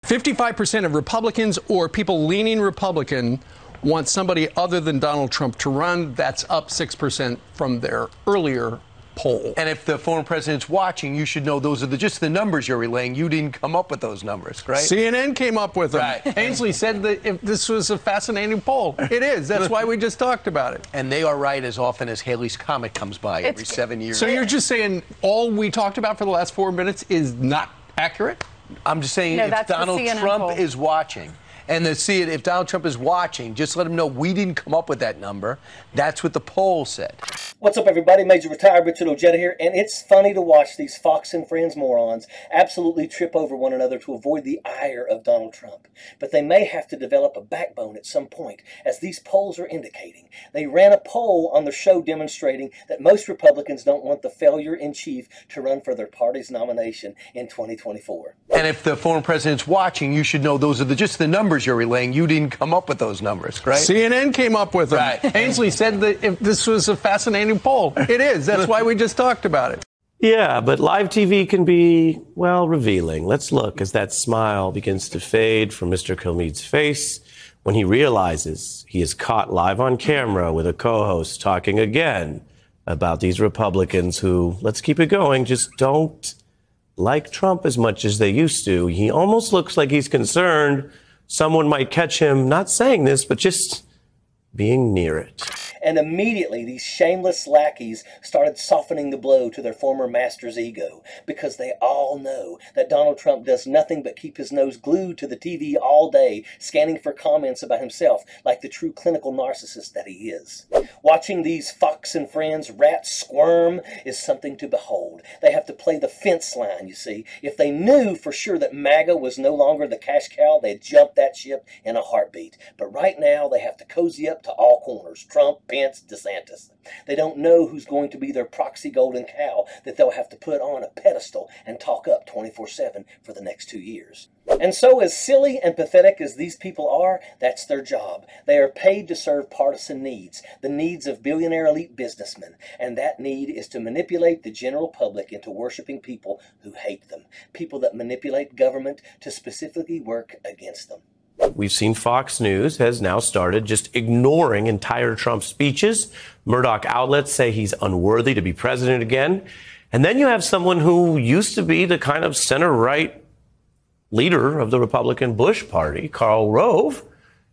55% of Republicans or people leaning Republican want somebody other than Donald Trump to run. That's up 6% from their earlier poll. And if the former president's watching, you should know those are just the numbers you're relaying. You didn't come up with those numbers, right? CNN came up with them. Right. Ainsley said that if this was a fascinating poll. It is. That's why we just talked about it. And they are right as often as Haley's Comet comes by every 7 years. So you're just saying all we talked about for the last 4 minutes is not accurate? I'm just saying if Donald Trump is watching, and if Donald Trump is watching, just let him know we didn't come up with that number. That's what the poll said. What's up, everybody? Major Retired Richard Ojeda here, and it's funny to watch these Fox and Friends morons absolutely trip over one another to avoid the ire of Donald Trump. But they may have to develop a backbone at some point, as these polls are indicating. They ran a poll on their show demonstrating that most Republicans don't want the failure-in-chief to run for their party's nomination in 2024. And if the former president's watching, you should know those are just the numbers you're relaying. You didn't come up with those numbers, right? CNN came up with them. Right. Ainsley said that if this was a fascinating poll. It is. That's why we just talked about it. Yeah, but live TV can be, well, revealing. Let's look as that smile begins to fade from Mr. Comey's face when he realizes he is caught live on camera with a co-host talking again about these Republicans who, let's keep it going, just don't like Trump as much as they used to. He almost looks like he's concerned someone might catch him not saying this, but just being near it. And immediately, these shameless lackeys started softening the blow to their former master's ego, because they all know that Donald Trump does nothing but keep his nose glued to the TV all day, scanning for comments about himself like the true clinical narcissist that he is. Watching these Fox and Friends rats squirm is something to behold. They have to play the fence line, you see. If they knew for sure that MAGA was no longer the cash cow, they'd jump that ship in a heartbeat. But right now, they have to cozy up to all corners. Trump, Pence, DeSantis. They don't know who's going to be their proxy golden cow that they'll have to put on a pedestal and talk up 24/7 for the next 2 years. And so, as silly and pathetic as these people are, that's their job. They are paid to serve partisan needs, the needs of billionaire elite businessmen, and that need is to manipulate the general public into worshiping people who hate them, people that manipulate government to specifically work against them. We've seen Fox News has now started just ignoring entire Trump speeches. Murdoch outlets say he's unworthy to be president again. And then you have someone who used to be the kind of center-right leader of the Republican Bush party, Karl Rove.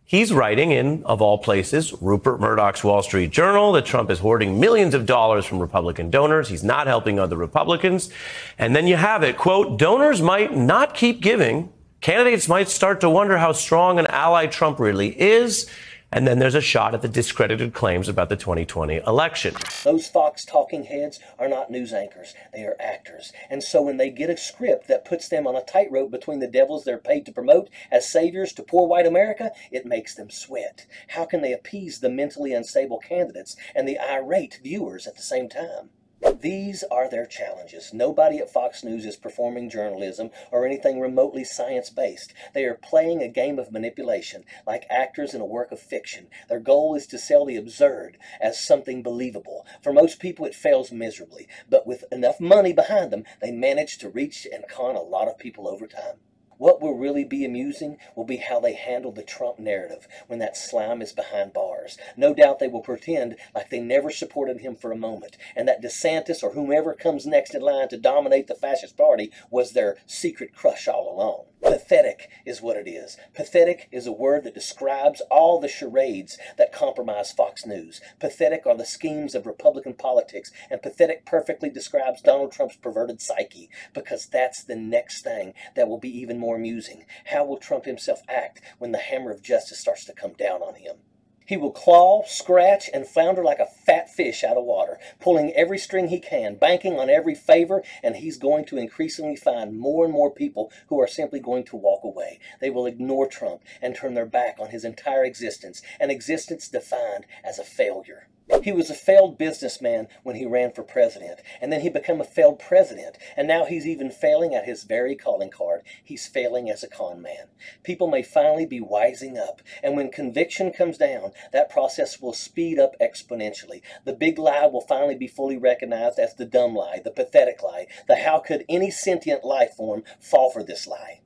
He's writing in, of all places, Rupert Murdoch's Wall Street Journal that Trump is hoarding millions of dollars from Republican donors. He's not helping other Republicans. And then you have it, quote, donors might not keep giving. Candidates might start to wonder how strong an ally Trump really is. And then there's a shot at the discredited claims about the 2020 election. Those Fox talking heads are not news anchors. They are actors. And so when they get a script that puts them on a tightrope between the devils they're paid to promote as saviors to poor white America, it makes them sweat. How can they appease the mentally unstable candidates and the irate viewers at the same time? These are their challenges. Nobody at Fox News is performing journalism or anything remotely science-based. They are playing a game of manipulation, like actors in a work of fiction. Their goal is to sell the absurd as something believable. For most people, it fails miserably, but with enough money behind them, they manage to reach and con a lot of people over time. What will really be amusing will be how they handle the Trump narrative when that slime is behind bars. No doubt they will pretend like they never supported him for a moment, and that DeSantis or whomever comes next in line to dominate the fascist party was their secret crush all along. Pathetic is what it is. Pathetic is a word that describes all the charades that compromise Fox News. Pathetic are the schemes of Republican politics, and pathetic perfectly describes Donald Trump's perverted psyche, because that's the next thing that will be even more amusing. How will Trump himself act when the hammer of justice starts to come down on him? He will claw, scratch, and flounder like a fat fish out of water, pulling every string he can, banking on every favor, and he's going to increasingly find more and more people who are simply going to walk away. They will ignore Trump and turn their back on his entire existence, an existence defined as a failure. He was a failed businessman when he ran for president, and then he became a failed president, and now he's even failing at his very calling card. He's failing as a con man. People may finally be wising up, and when conviction comes down, that process will speed up exponentially. The big lie will finally be fully recognized as the dumb lie, the pathetic lie, the how could any sentient life form fall for this lie.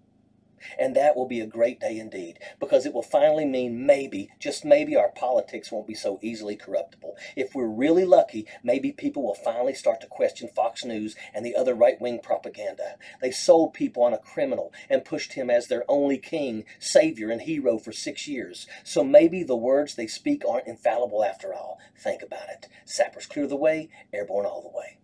And that will be a great day indeed, because it will finally mean maybe, just maybe, our politics won't be so easily corruptible. If we're really lucky, maybe people will finally start to question Fox News and the other right-wing propaganda. They sold people on a criminal and pushed him as their only king, savior, and hero for 6 years. So maybe the words they speak aren't infallible after all. Think about it. Sappers clear the way, airborne all the way.